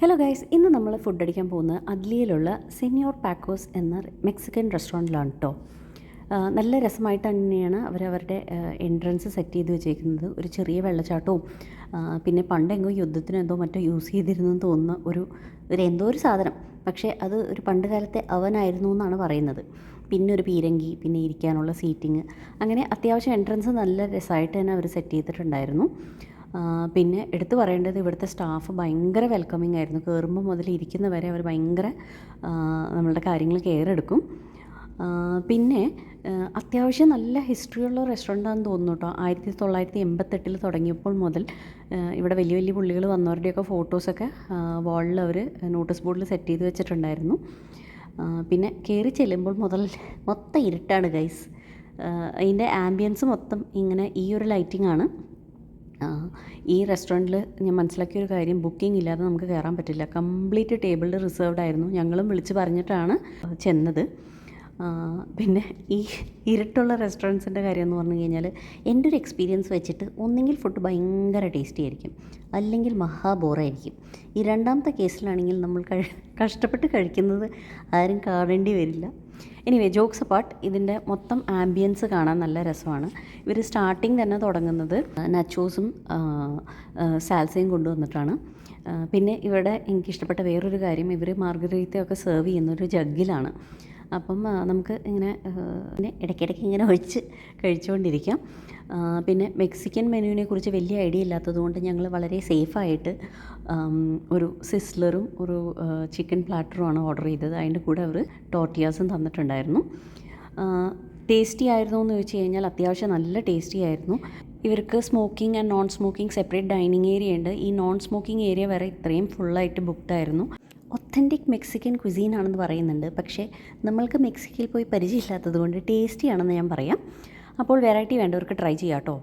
Hello guys, ഇന്ന് നമ്മൾ food അടിക്കാൻ പോകുന്നത് അദ്ലിയിലുള്ള സെനിയോർ പാക്കോസ് എന്ന മെക്സിക്കൻ റെസ്റ്റോറൻറ്റിലാണ് കേട്ടോ. നല്ല രസമായിട്ട് തന്നെയാണ് അവരവരുടെ എൻട്രൻസ് സെറ്റ് ചെയ്ത് വെച്ചേക്കുന്നത്. ഒരു ചെറിയ വെള്ളച്ചാട്ടവും പിന്നെ പണ്ടെങ്കോ യുദ്ധത്തിനോ എന്തോ മറ്റോ യൂസ് ചെയ്തിരുന്നെന്ന് തോന്നുന്ന എന്തോ ഒരു സാധനം, പക്ഷേ അത് ഒരു പണ്ട് കാലത്തെ അവനായിരുന്നു എന്നാണ് പറയുന്നത്. പിന്നെ ഒരു പീരങ്കി, പിന്നെ ഇരിക്കാനുള്ള സീറ്റിങ്, അങ്ങനെ അത്യാവശ്യം എൻട്രൻസ് നല്ല രസമായിട്ട് തന്നെ അവർ സെറ്റ് ചെയ്തിട്ടുണ്ടായിരുന്നു. പിന്നെ എടുത്തു പറയേണ്ടത് ഇവിടുത്തെ സ്റ്റാഫ് ഭയങ്കര വെൽക്കമിങ് ആയിരുന്നു. കയറുമ്പോൾ മുതൽ ഇരിക്കുന്ന വരെ അവർ ഭയങ്കര നമ്മളുടെ കാര്യങ്ങൾ കെയർ എടുക്കും. പിന്നെ അത്യാവശ്യം നല്ല ഹിസ്റ്ററിയുള്ള റെസ്റ്റോറൻറ്റാണെന്ന് തോന്നുന്നു കേട്ടോ. 1988 തുടങ്ങിയപ്പോൾ മുതൽ ഇവിടെ വലിയ വലിയ പുള്ളികൾ വന്നവരുടെയൊക്കെ ഫോട്ടോസൊക്കെ വാളിൽ അവർ നോട്ടീസ് ബോർഡിൽ സെറ്റ് ചെയ്ത് വെച്ചിട്ടുണ്ടായിരുന്നു. പിന്നെ കയറി ചെല്ലുമ്പോൾ മുതൽ മൊത്തം ഇരുട്ടാണ് ഗൈസ്. അതിൻ്റെ ആംബിയൻസ് മൊത്തം ഇങ്ങനെ ഈ ഒരു ലൈറ്റിംഗ് ആണ്. ഈ റെസ്റ്റോറൻറ്റിൽ ഞാൻ മനസ്സിലാക്കിയൊരു കാര്യം, ബുക്കിംഗ് ഇല്ലാതെ നമുക്ക് കയറാൻ പറ്റില്ല. കംപ്ലീറ്റ് ടേബിളിൽ റിസർവ്ഡ് ആയിരുന്നു. ഞങ്ങളും വിളിച്ച് പറഞ്ഞിട്ടാണ് ചെന്നത്. പിന്നെ ഈ ഇരുട്ടുള്ള റെസ്റ്റോറൻറ്റ്സിൻ്റെ കാര്യം എന്ന് പറഞ്ഞു കഴിഞ്ഞാൽ എൻ്റെ ഒരു എക്സ്പീരിയൻസ് വെച്ചിട്ട് ഒന്നെങ്കിൽ ഫുഡ് ഭയങ്കര ടേസ്റ്റി ആയിരിക്കും, അല്ലെങ്കിൽ മഹാ ബോറായിരിക്കും. ഈ രണ്ടാമത്തെ കേസിലാണെങ്കിൽ നമ്മൾ കഷ്ടപ്പെട്ട് കഴിക്കുന്നത് ആരും കാണേണ്ടി വരില്ല. എനിവേ, ജോക്സ് അപ്പാർട്ട്, ഇതിൻ്റെ മൊത്തം ആംബിയൻസ് കാണാൻ നല്ല രസമാണ്. ഇവർ സ്റ്റാർട്ടിങ് തന്നെ തുടങ്ങുന്നത് നച്ചോസും സാൽസയും കൊണ്ടുവന്നിട്ടാണ്. പിന്നെ ഇവിടെ എനിക്കിഷ്ടപ്പെട്ട വേറൊരു കാര്യം, ഇവർ മാർഗരീത്തയൊക്കെ സെർവ് ചെയ്യുന്നൊരു ജഗ്ഗിലാണ്. അപ്പം നമുക്ക് ഇങ്ങനെ ഇടയ്ക്കിടയ്ക്ക് ഇങ്ങനെ ഒഴിച്ച് കഴിച്ചുകൊണ്ടിരിക്കാം. പിന്നെ മെക്സിക്കൻ മെനുവിനെ കുറിച്ച് വലിയ ഐഡിയ ഇല്ലാത്തതുകൊണ്ട് ഞങ്ങൾ വളരെ സേഫായിട്ട് ഒരു സിസ്ലറും ഒരു ചിക്കൻ പ്ലാറ്ററുമാണ് ഓർഡർ ചെയ്തത്. അതിൻ്റെ കൂടെ അവർ ടോർട്ടിയാസും തന്നിട്ടുണ്ടായിരുന്നു. ടേസ്റ്റി ആയിരുന്നു എന്ന് ചോദിച്ചു കഴിഞ്ഞാൽ അത്യാവശ്യം നല്ല ടേസ്റ്റി ആയിരുന്നു. ഇവർക്ക് smoking and non smoking separate dining area ഉണ്ട്. ഈ നോൺ സ്മോക്കിംഗ് ഏരിയ വരെ ഇത്രയും ഫുള്ളായിട്ട് ബുക്ക്ഡ് ആയിരുന്നു. ഒത്തൻറ്റിക് മെക്സിക്കൻ ക്വിസീൻ ആണെന്ന് പറയുന്നുണ്ട്, പക്ഷേ നമ്മൾക്ക് മെക്സിക്കയിൽ പോയി പരിചയമില്ലാത്തത് കൊണ്ട് ടേസ്റ്റി ആണെന്ന് ഞാൻ പറയാം. അപ്പോൾ വെറൈറ്റി വേണ്ടവർക്ക് ട്രൈ ചെയ്യാം കേട്ടോ.